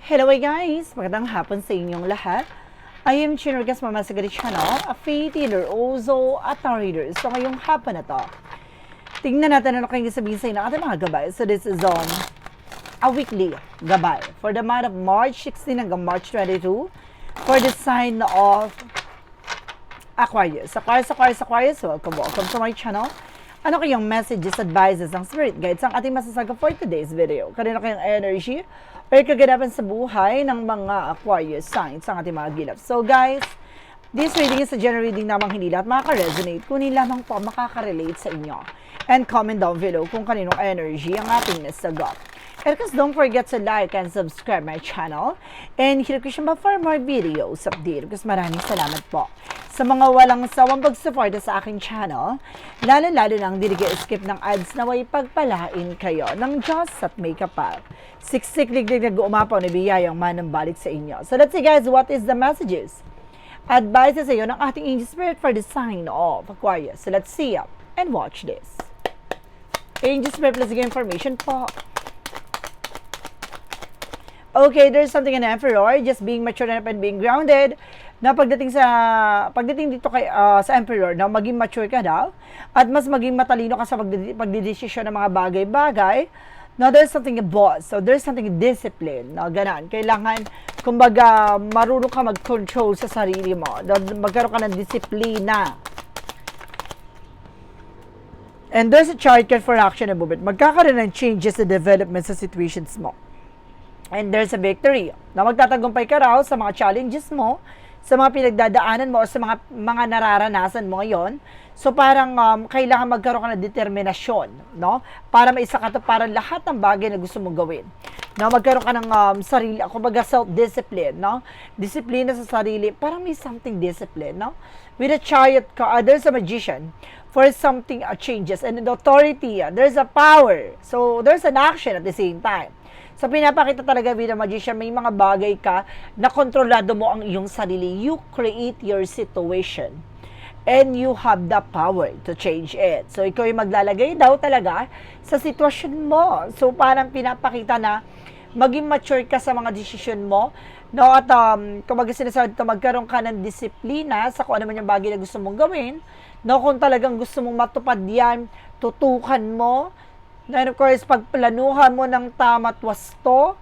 Hello guys! Magandang hapon sa inyong lahat. I am Chinurgas Mama Sagari Channel, a faith healer, also a tarot reader. So ngayong hapon na to, tingnan natin ano kayong sabihin sa inyo ng ating mga gabay. So this is a weekly gabay for the month of March 16 hanggang March 22 for the sign of Aquarius. Aquarius, welcome to my channel. Ano kayong messages, advices, ang spirit guides ang ating masasaga for today's video? Kanina kayong energy or kaganapan sa buhay ng mga Aquarius signs ang ating mga gilap. So guys, this reading is a general reading namang hindi lahat makaka-resonate, kunin lamang po makaka-relate sa inyo. And comment down below kung kaninong energy ang ating nasagot. And because don't forget to like and subscribe my channel. And hit ko siya for more videos update. Because maraming salamat po sa mga walang sawang pagsuporta sa aking channel, lalo-lalo nang hindi skip ng ads na way pagpalain kayo ng Diyos at may kapal. Siksik-liglig nag-uumapaw na biyayang manambalik sa inyo. So let's see guys, what is the messages? Advices sa iyo ng ating angel spirit for the sign of Aquarius. So let's see and watch this. Angel spirit, let's get information po. Okay, there's something in Emperor, just being mature and being grounded. Na pagdating dito kay sa Emperor, na maging mature ka daw at mas maging matalino ka sa pagdedesisyon ng mga bagay-bagay. Now there's something about, so there's something discipline, no, ganan. Kailangan kumbaga marunong ka mag-control sa sarili mo. Magkaroon ka ng disiplina. And there's a chart card for action and movement. Magkakaroon ng changes sa development sa situations mo. And there's a victory. Na magtatagumpay ka raw sa mga challenges mo, sa mga pinagdadaanan mo o sa mga nararanasan mo ngayon. So parang kailangan magkaroon ka ng determinasyon, no? Para maisakatuparan lahat ng bagay na gusto mong gawin. No, magkaroon ka ng sarili, kumbaga self-discipline, no? Disiplina sa sarili, parang may something discipline, no? With a chariot, there's a magician for something changes. And in the authority, there's a power. So there's an action at the same time. So, pinapakita talaga bilang magician, may mga bagay ka na kontrolado mo ang iyong sarili. You create your situation. And you have the power to change it. So, ikaw ay maglalagay daw talaga sa sitwasyon mo. So, parang pinapakita na maging mature ka sa mga desisyon mo. No? At kung sinasabi ito, magkaroon ka ng disiplina sa kung ano man yung bagay na gusto mong gawin. No? Kung talagang gusto mong matupad yan, tutukan mo. And of course, pagplanuhan mo ng tama't wasto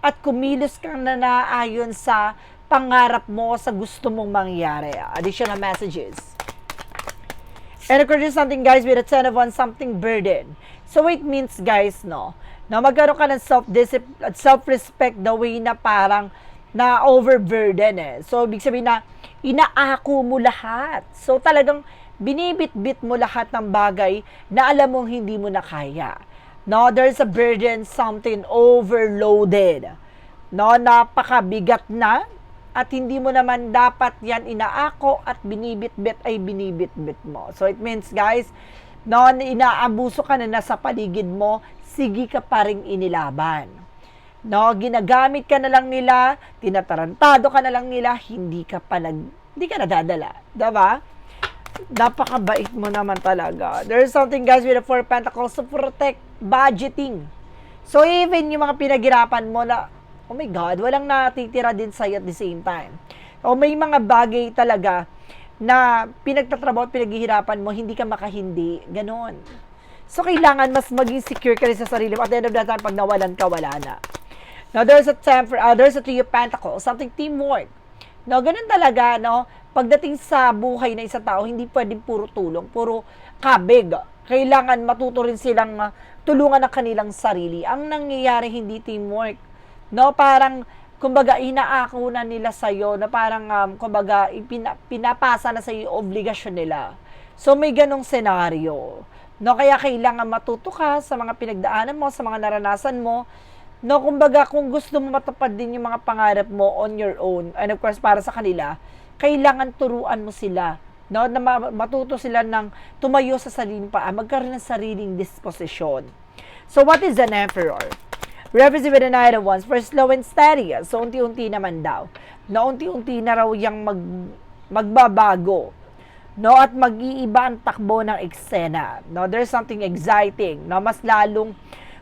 at kumilos kang na naayon sa pangarap mo sa gusto mong mangyari. Additional messages. And of course, there's something guys with a 10 of wands, something burden. So it means guys, no, na magkaroon ka ng self-discipline at self-respect the way na parang na overburden eh. So ibig sabihin na inaako mo lahat. So talagang binibit-bit mo lahat ng bagay na alam mong hindi mo na kaya. No, there's a burden, something overloaded. No, napakabigat na at hindi mo naman dapat yan inaako at binibit-bit ay binibit-bit mo. So it means guys, no, inaabuso ka na nasa paligid mo, sige ka pa ring inilaban. No, ginagamit ka na lang nila, tinatarantado ka na lang nila, hindi ka nadadala. Diba? Napakabait mo naman talaga. There's something guys with the 4 Pentacles to protect budgeting. So even yung mga pinaghirapan mo na, oh my God, walang natitira din sa'yo at the same time. O may mga bagay talaga na pinagtatrabaho at pinaghihirapan mo, hindi ka makahindi. Ganon. So kailangan mas maging secure ka rin sa sarili mo. At the end of the time, pag nawalan ka, wala na. Now there's a there's a 3 of Pentacles, something teamwork. No, ganun talaga, no? Pagdating sa buhay ng isang tao, hindi pwedeng puro tulong, puro kabig. Kailangan matuto rin silang tulungan ang kanilang sarili. Ang nangyayari, hindi teamwork. No, parang, kumbaga, inaako na nila sa'yo, na parang, kumbaga, pinapasa na sa'yo yung obligasyon nila. So, may ganong senaryo. No, kaya kailangan matuto ka sa mga pinagdaanan mo, sa mga naranasan mo. No, kumbaga, kung gusto mo matupad din yung mga pangarap mo on your own, and of course, para sa kanila, kailangan turuan mo sila, no, na matuto sila ng tumayo sa sariling paa, magkaroon ng sariling disposisyon. So, what is an Emperor? Represent with the Knight of Wands for slow and steady. So, unti-unti naman daw. Na unti-unti na raw yung magbabago. No, at mag-iiba ang takbo ng eksena. No, there's something exciting. No, mas lalong,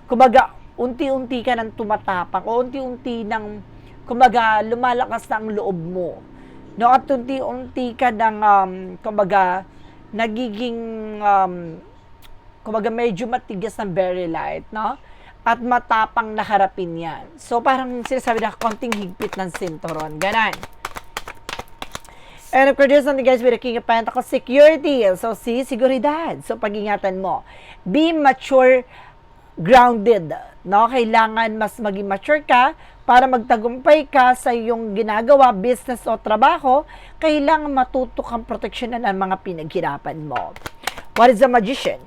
kumbaga, unti-unti ka nang tumatapang o unti-unti nang kumbaga, lumalakas na ang loob mo. No, at unti-unti ka ng, kumbaga, nagiging, kumbaga, medyo matigas ng very light, no? At matapang na harapin yan. So, parang sinasabi na konting higpit ng sinturon. Ganon. And of course, there's something guys with the King of Pentacles, security. So, seguridad. So, pag-ingatan mo. Be mature, grounded. No? Kailangan mas maging mature ka para magtagumpay ka sa iyong ginagawa, business o trabaho. Kailangan matuto kang proteksyonan ang mga pinaghirapan mo. What is the Magician?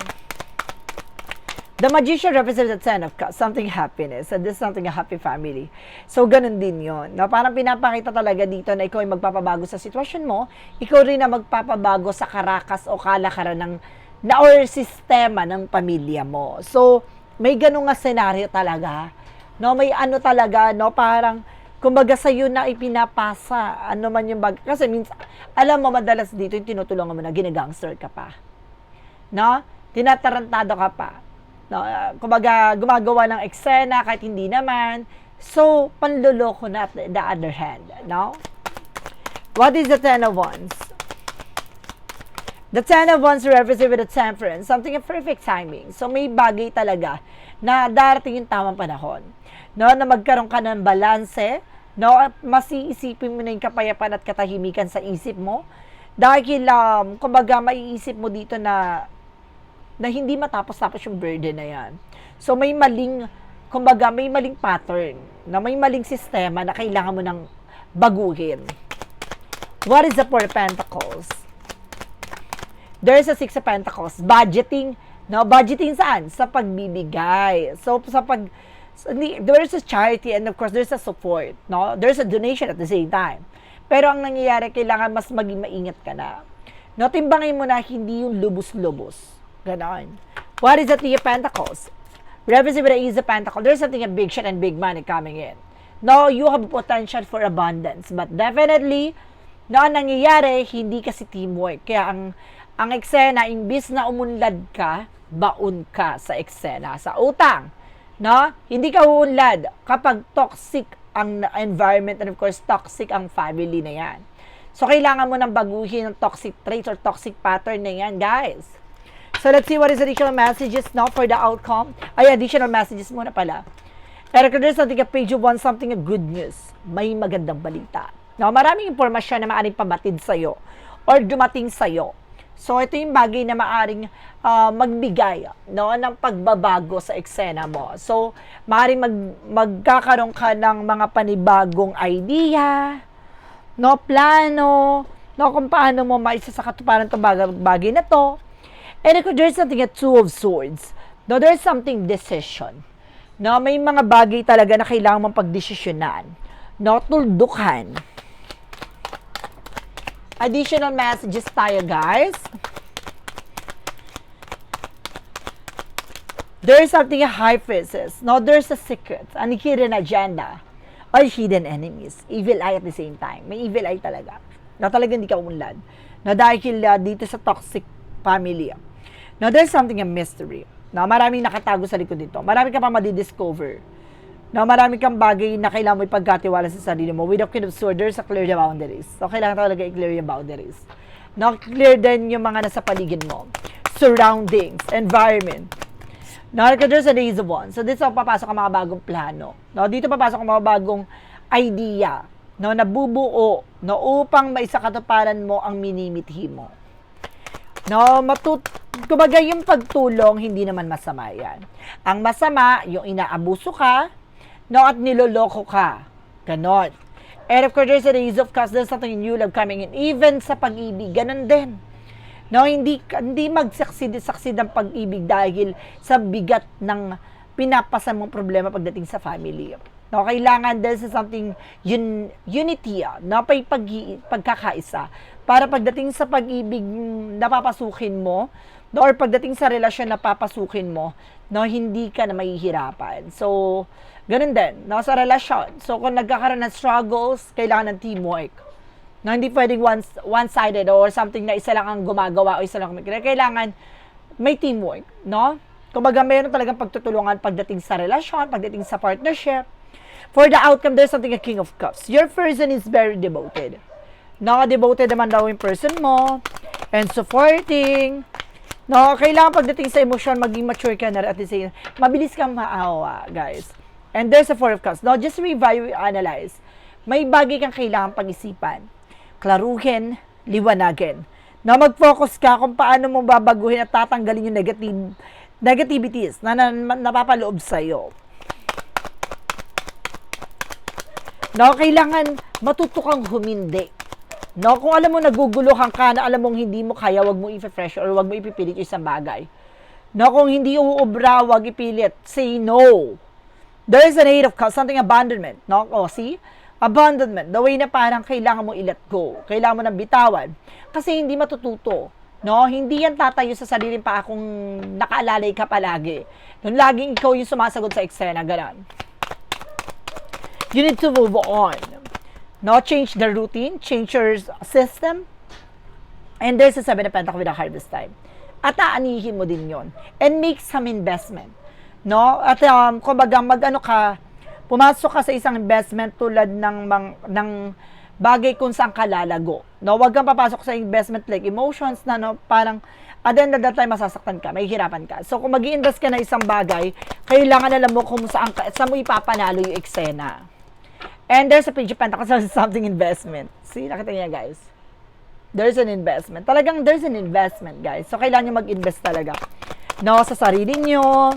The Magician represents the Ten of Cups, something happiness, and this is something a happy family. So, ganun din yun. Na parang pinapakita talaga dito na ikaw ay magpapabago sa sitwasyon mo, ikaw rin na magpapabago sa karakas o kalakaran or sistema ng pamilya mo. So, may ganun nga senaryo talaga. No, may ano talaga, no, parang, kumbaga sa'yo na ipinapasa, ano man yung kasi minsan, alam mo, madalas dito yung tinutulungan mo na ginagangster ka pa. No? Tinatarantado ka pa. No, kumbaga, gumagawa ng eksena kahit hindi naman. So, panluloko na the other hand. No? What is the Ten of Wands? The Ten of Wands represents with the Temperance, something of perfect timing. So, may bagay talaga na darating yung tamang panahon. No, na magkaroon ka ng balanse. No, mas iisipin mo na yung kapayapaan at katahimikan sa isip mo. Dahil, kumbaga, maiisip mo dito na hindi matapos-tapos yung burden na yan. So, may maling, kumbaga, may maling pattern, na may maling sistema na kailangan mo nang baguhin. What is the Four of Pentacles? There is a Six of Pentacles. Budgeting. No, budgeting saan? Sa pagbibigay. So, there's a charity and of course, there's a support. No? There's a donation at the same time. Pero ang nangyayari, kailangan mas maging maingat ka na. No, timbangin mo na hindi yung lubos-lubos. Ganon. What is the Three of Pentacles? Represent with the Ace of Pentacles. There's something a big shit and big money coming in. No, you have potential for abundance. But definitely, no, ang nangyayari, hindi kasi teamwork. Kaya ang eksena, imbis na umunlad ka, baon ka sa eksena, sa utang. No? Hindi ka uunlad kapag toxic ang environment and of course, toxic ang family na yan. So, kailangan mo nang baguhin ang toxic traits or toxic pattern na yan, guys. So, let's see what is additional messages now for the outcome. Ay, additional messages muna pala. Eric, there's something a page you want something a good news. May magandang balita. Now, maraming impormasyon na maaaring pabatid sa'yo or dumating sa'yo. So, ito yung bagay na maaaring magbigay, no, ng pagbabago sa eksena mo. So, maaaring magkakaroon ka ng mga panibagong idea, no, plano, no, kung paano mo maisasakatuparan itong bagay na to. And if there's something a Two of Swords, no, there's something decision. No, may mga bagay talaga na kailangan mong pagdesisyonan. No, tuldukan. Additional messages tayo, guys. There's something a High Priestess. No, there's a secret, an hidden agenda, or hidden enemies. Evil eye at the same time. May evil eye talaga. Na talaga hindi ka umunlad. Na dahil dito sa toxic family. Now, there's something a mystery. Now, maraming nakatago sa likod dito. Marami ka pa madidiscover. Now, marami kang bagay na kailangan mo ipagkatiwala sa sarili mo. With the Queen of Swords, there's a clear the boundaries. So, kailangan talaga i-clear yung boundaries. Now, clear din yung mga nasa paligid mo. Surroundings, environment. Now, there's a Ace of Wands. So, dito papasok ang mga bagong plano. Now, dito papasok ang mga bagong idea. No, nabubuo. No, upang maisakatuparan mo ang minimithi mo. No, kumbaga yung pagtulong, hindi naman masama yan. Ang masama, yung inaabuso ka, no, at niloloko ka. Ganon. And of course, there's a Ace of Cups, there's something new love coming in. Even sa pag-ibig, ganon din. No, hindi magsaksid ang pag-ibig dahil sa bigat ng pinapasan mong problema pagdating sa family. No, kailangan there's something unity, no, pagkakaisa. Para pagdating sa pag-ibig napapasukin mo, no, or pagdating sa relasyon napapasukin mo, no, hindi ka na mahihirapan. So, ganun din, no, sa relasyon. So, kung nagkakaroon ng struggles, kailangan ng teamwork. No, hindi pwedeng one-sided or something na isa lang ang gumagawa o isa lang ang kailangan may teamwork, no? Kumbaga, mayroon talagang pagtutulungan pagdating sa relasyon, pagdating sa partnership. For the outcome, there's something a King of Cups. Your person is very devoted. Devoted naman daw yung person mo. And supporting. Kailangan pagdating sa emosyon, maging mature ka na at the same, mabilis kang maawa, guys. And there's a Four of Cups. Just review, analyze. May bagay kang kailangan pag-isipan. Klaruhin, liwanagin. Mag-focus ka kung paano mo babaguhin at tatanggalin yung negativities na napapaloob sa'yo. Kailangan matuto kang humindi. Kung alam mo naguguluhan ka na alam mong hindi mo kaya, wag mo i-pressure or wag mo ipipilit yung isang bagay. Kung hindi uubra, wag ipilit. Say no. There is an Eight of Cups, something abandonment. See? Abandonment. The way na parang kailangan mo i-let go. Kailangan mo nang bitawan. Kasi hindi matututo. Hindi yan tatayo sa sariling pa kung nakaalalay ka palagi. Laging ikaw yung sumasagot sa eksena, ganun. You need to move on. Change the routine, change your system. And there's a Seven of Pentacles with a harvest time. At aanihin mo din yon. And make some investment. At kumbaga pumasok ka sa isang investment tulad ng bagay kung saan ka lalago. Huwag kang papasok sa investment like emotions na parang at the end of the time masasaktan ka, mahihirapan ka. So kung mag-i-invest ka na isang bagay, kailangan alam mo kung saan mo ipapanalo yung eksena. And there's a Page of Pentacles, something investment. See, nakita niya guys. There's an investment. Talagang there's an investment, guys. So, kailangan nyo mag-invest talaga. Sa sarili nyo.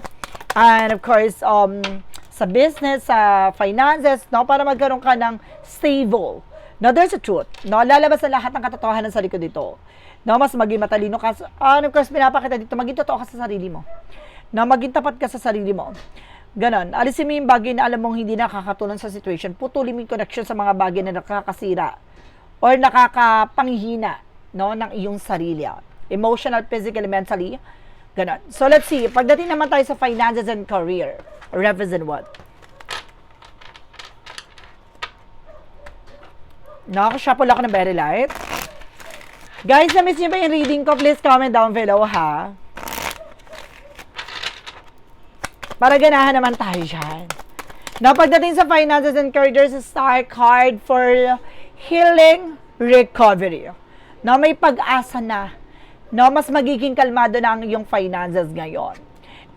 And of course, sa business, sa finances, para magkaroon ka ng stable. There's a truth. Lalabas na lahat ng katotohanan sa likod dito. Mas maging matalino ka. And of course, pinapakita dito, maging totoo ka sa sarili mo. Maging tapat ka sa sarili mo. Ganon. Alisin mo yung bagay na alam mong hindi nakakatulong sa situation. Putulin mo yung connection sa mga bagay na nakakasira or nakakapanghina ng iyong sarili. Emotional, physically, mentally. Ganon. So, let's see. Pagdating naman tayo sa finances and career. Represent what? Nakashuffle ako ng very light. Guys, na-miss nyo ba yung reading ko? Please comment down below, ha? Para ganahan naman tayo dyan. Pagdating sa finances and career, there's a star card for healing, recovery. May pag-asa na. Mas magiging kalmado na ang iyong finances ngayon.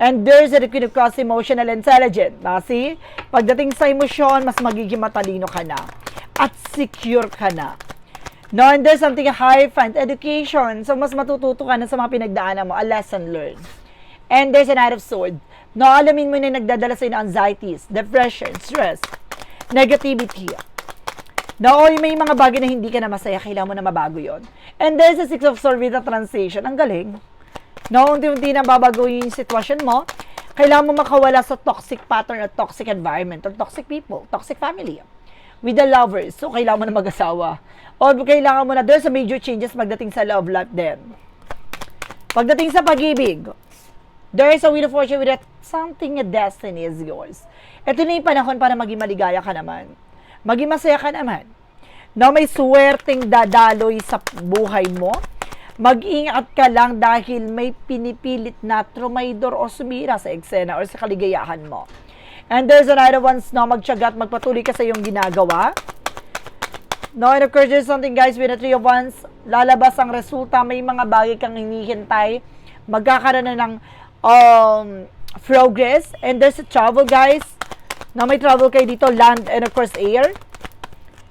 And there's a Queen of Cups, emotional intelligent. See? Pagdating sa emosyon, mas magiging matalino ka na. At secure ka na. And there's something high find education. So, mas matututo ka na sa mga pinagdaanan mo. A lesson learned. And there's a Knight of Swords. Alamin mo na nagdadala sa inyo anxieties, depression, stress, negativity. May mga bagay na hindi ka na masaya, kailangan mo na mabago yon. And there's a Six of Swords with a transition. Ang galing. Unti-unti na babago yung sitwasyon mo. Kailangan mo makawala sa toxic pattern at toxic environment or toxic people, toxic family. With the lovers, so kailangan mo na mag-asawa. O kailangan mo na, there's a major changes pagdating sa love life din. Pagdating sa pag-ibig, there is a Wheel of Fortune with something, a destiny is yours. Ito na yung panahon para maging maligaya ka naman. Maging masaya ka naman. May swerteng dadaloy sa buhay mo. Mag-ingat ka lang dahil may pinipilit na trumaydor o sumira sa eksena o sa kaligayahan mo. And there's another ones magtiyaga at magpatuloy ka sa iyong ginagawa. And of course, there's something guys with the Three of Wands. Lalabas ang resulta. May mga bagay kang hinihintay. Magkakaroon na ng progress. And there's a travel guys. May travel kayo dito, land and of course air.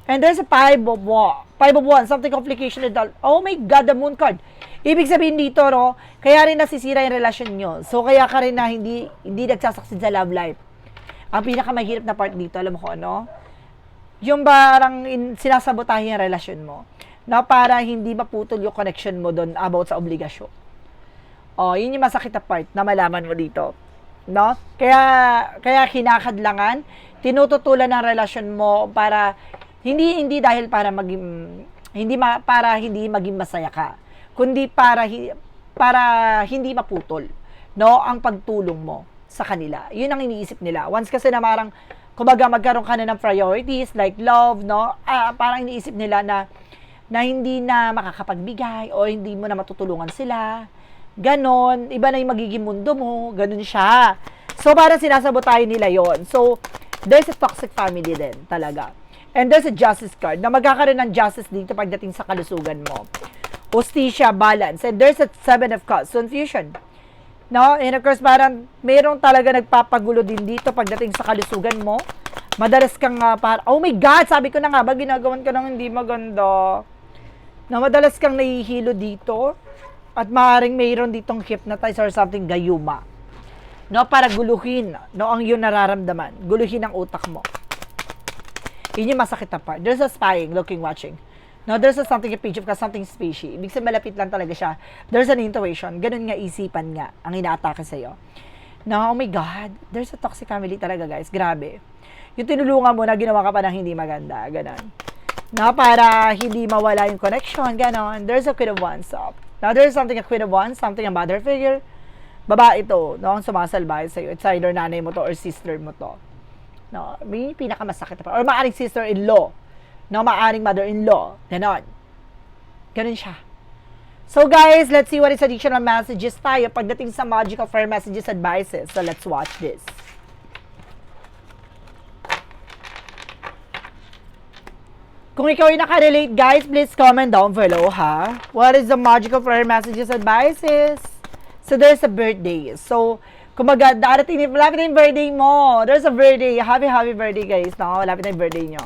And there's a Five of Wands, something complication. Oh my God, the Moon card. Ibig sabihin dito, kaya rin nasisira yung relasyon nyo. So, kaya ka rin na hindi nagsasucceed sa love life. Ang pinakamahirap na part dito, alam mo ko ano? Yung parang sinasabotahin yung relasyon mo. Para hindi maputol yung connection mo doon about sa obligasyon. Yun yung masakit na part na malaman mo dito. Kaya kinakadlangan, tinututulan ng relasyon mo para hindi dahil para hindi maging masaya ka, kundi para hindi maputol ang pagtulong mo sa kanila. Yun ang iniisip nila. Once kasi na marang kumbaga magkaroon ka na ng priorities like love, parang iniisip nila na hindi na makakapagbigay o hindi mo na matutulungan sila. Ganon, iba na yung magiging mundo mo, ganon siya. So, parang sinasabotahin nila yon. So, there's a toxic family din talaga. And there's a justice card na magkakaroon ng justice dito pagdating sa kalusugan mo. Hostisya, balance. And there's a 7 of cups, confusion. No? And of course, parang mayroong talaga nagpapagulo din dito pagdating sa kalusugan mo. Madalas kang oh my God, sabi ko na nga ba, ginagawan ka ng hindi maganda. Na madalas kang nahihilo dito at maaaring mayroon ditong hypnotize or something gayuma. No, para guluhin, no, ang iyong nararamdaman. Guluhin ang utak mo. Yun yung masakit na part. There's a spying, looking, watching. No, there's a something, a page of something species. Ibig sabihin, malapit lang talaga siya. There's an intuition. Ganun nga, isipan nga ang inaatake sa'yo. No, oh my God, there's a toxic family talaga, guys. Grabe. Yung tinulungan mo na ginawa ka pa ng hindi maganda. Ganon. No, para hindi mawala yung connection. Ganon. There's a Queen of Wands up. Now, there's something, a Queen of Wands, something, a mother figure. Babae ito, no, ang sumasalbahe sa'yo. It's either nanay mo to or sister mo to. No, may pinakamasakit na pa. Or maaring sister-in-law. No, maaring mother-in-law. Ganon. Ganon siya. So guys, let's see what is additional messages tayo pagdating sa magical fire messages advices. So let's watch this. Kung ikaw ay nakarelate, guys, please comment down below, ha? What is the magical prayer messages advices? So, there's a birthday. So, kumaga, darating, malapit na yung birthday mo. There's a birthday. Happy birthday, guys. No, malapit na yung birthday nyo.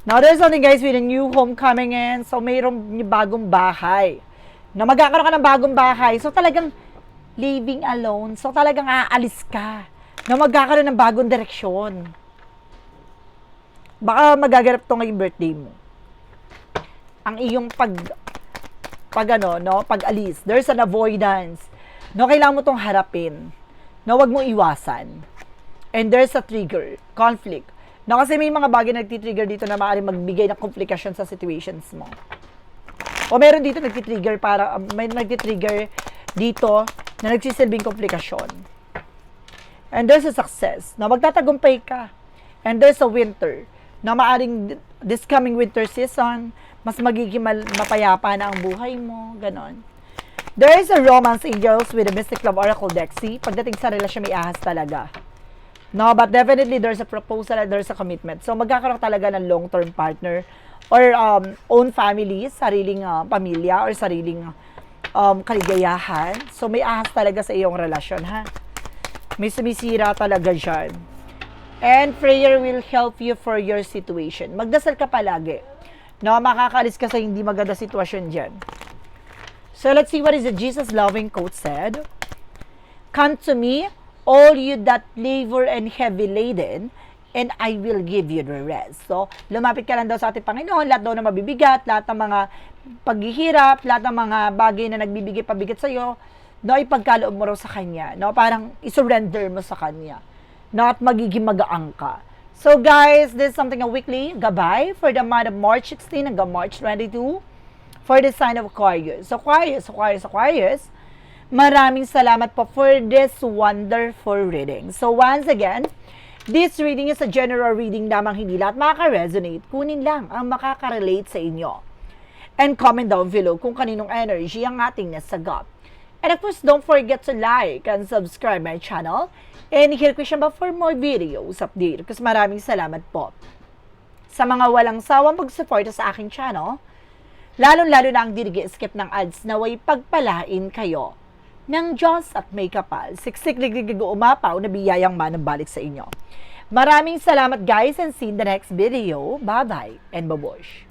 Now, there's something, guys, with a new home coming in. So, mayroong bagong bahay. Na magkakaroon ka ng bagong bahay. So, talagang living alone. So, talagang aalis ka. Na magkakaroon ng bagong direksyon. Baka magaganap to ngayong birthday mo. Ang iyong pag-alis. There's an avoidance. No, kailangan mo tong harapin. No, wag mo iwasan. And there's a trigger, conflict. No, kasi may mga bagay na nagtitrigger dito na maaaring magbigay ng komplikasyon sa situations mo. O meron dito nagtitrigger may nagtitrigger dito na nagsisilbing komplikasyon. And there's a success. No, magtatagumpay ka. And there's a winter. Na maaring this coming winter season, mas magiging mapayapa na ang buhay mo, ganon. There is a romance angels with a mystic love oracle deck. See, pagdating sa relasyon may ahas talaga. No, but definitely there's a proposal and there's a commitment. So magkakaroon talaga ng long-term partner or own family, sariling pamilya or sariling kaligayahan. So may ahas talaga sa iyong relasyon, ha? May sumisira talaga dyan. And prayer will help you for your situation. Magdasal ka palagi. No, makakalis ka sa hindi maganda sitwasyon dyan. So, let's see what is the Jesus loving quote said. Come to me, all you that labor and heavy laden, and I will give you the rest. So, lumapit ka lang daw sa ating Panginoon, lahat daw na mabibigat, lahat ng mga paghihirap, lahat ng mga bagay na nagbibigay pabigat sa'yo, no, ipagkaloob mo raw sa Kanya. No, parang isurrender mo sa Kanya. Not magiging magaang ka. So guys, this is something a weekly gabay for the month of March 16 hanggang March 22 for the sign of Aquarius. So Aquarius, maraming salamat po for this wonderful reading. So once again, this reading is a general reading lamang, hindi lahat makaka-resonate. Kunin lang ang makaka-relate sa inyo. And comment down below kung kaninong energy ang ating nasagap. And of course, don't forget to like and subscribe my channel. And here ko siya ba for more videos update. Kasi maraming salamat po sa mga walang sawang pag-support sa aking channel. Lalong-lalo na ang dirigi-skip ng ads na way pagpalain kayo ng Diyos at may kapal. Siksik liglig umapaw na biyayang manabalik sa inyo. Maraming salamat guys and see you in the next video. Bye-bye and babush.